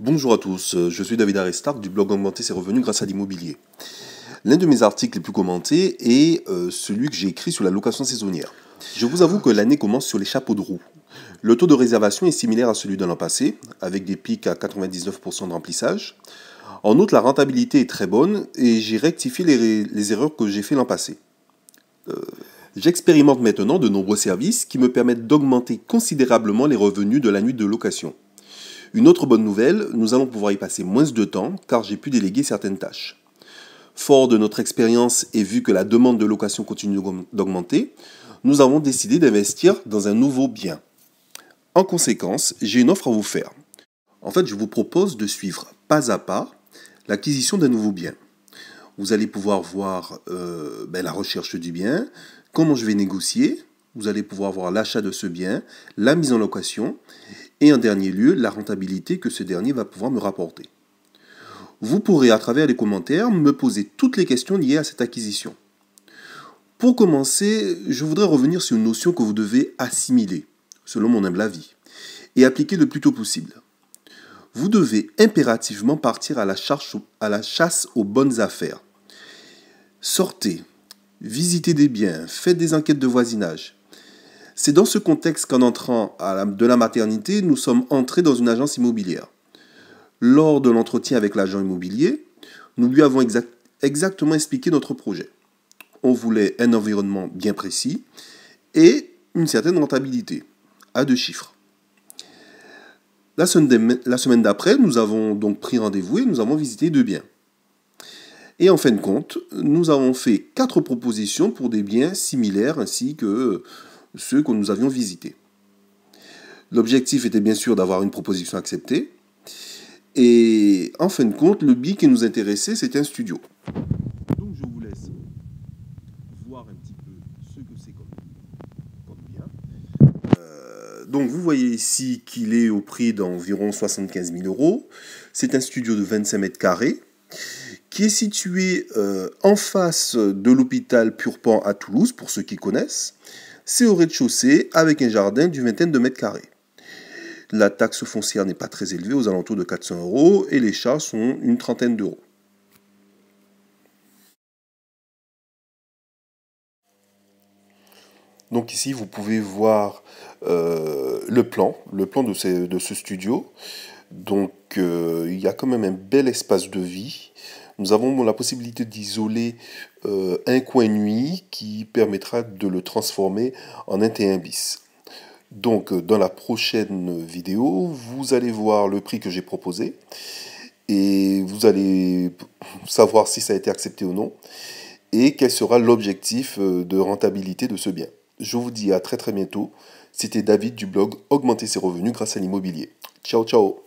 Bonjour à tous, je suis David Aristark du blog Augmenter ses revenus grâce à l'immobilier. L'un de mes articles les plus commentés est celui que j'ai écrit sur la location saisonnière. Je vous avoue que l'année commence sur les chapeaux de roue. Le taux de réservation est similaire à celui de l'an passé, avec des pics à 99% de remplissage. En outre, la rentabilité est très bonne et j'ai rectifié les erreurs que j'ai fait l'an passé. J'expérimente maintenant de nombreux services qui me permettent d'augmenter considérablement les revenus de la nuit de location. Une autre bonne nouvelle, nous allons pouvoir y passer moins de temps car j'ai pu déléguer certaines tâches. Fort de notre expérience et vu que la demande de location continue d'augmenter, nous avons décidé d'investir dans un nouveau bien. En conséquence, j'ai une offre à vous faire. En fait, je vous propose de suivre pas à pas l'acquisition d'un nouveau bien. Vous allez pouvoir voir la recherche du bien, comment je vais négocier, vous allez pouvoir voir l'achat de ce bien, la mise en location et en dernier lieu, la rentabilité que ce dernier va pouvoir me rapporter. Vous pourrez, à travers les commentaires, me poser toutes les questions liées à cette acquisition. Pour commencer, je voudrais revenir sur une notion que vous devez assimiler, selon mon humble avis, et appliquer le plus tôt possible. Vous devez impérativement partir à la chasse aux bonnes affaires. Sortez, visitez des biens, faites des enquêtes de voisinage. C'est dans ce contexte qu'en entrant de la maternité, nous sommes entrés dans une agence immobilière. Lors de l'entretien avec l'agent immobilier, nous lui avons exactement expliqué notre projet. On voulait un environnement bien précis et une certaine rentabilité, à 2 chiffres. La semaine d'après, nous avons donc pris rendez-vous et nous avons visité 2 biens. Et en fin de compte, nous avons fait 4 propositions pour des biens similaires ainsi que ceux que nous avions visités. L'objectif était bien sûr d'avoir une proposition acceptée. Et en fin de compte, le bien qui nous intéressait, c'était un studio. Donc je vous laisse voir un petit peu ce que c'est comme bien. Donc vous voyez ici qu'il est au prix d'environ 75 000 euros. C'est un studio de 25 mètres carrés qui est situé en face de l'hôpital Purpan à Toulouse, pour ceux qui connaissent. C'est au rez-de-chaussée avec un jardin d'une vingtaine de mètres carrés. La taxe foncière n'est pas très élevée, aux alentours de 400 euros, et les charges sont une trentaine d'euros. Donc ici, vous pouvez voir le plan de ce studio. Donc il y a quand même un bel espace de vie. Nous avons la possibilité d'isoler un coin nuit qui permettra de le transformer en un T1 bis. Donc dans la prochaine vidéo, vous allez voir le prix que j'ai proposé et vous allez savoir si ça a été accepté ou non et quel sera l'objectif de rentabilité de ce bien. Je vous dis à très très bientôt. C'était David du blog Augmenter ses revenus grâce à l'immobilier. Ciao ciao.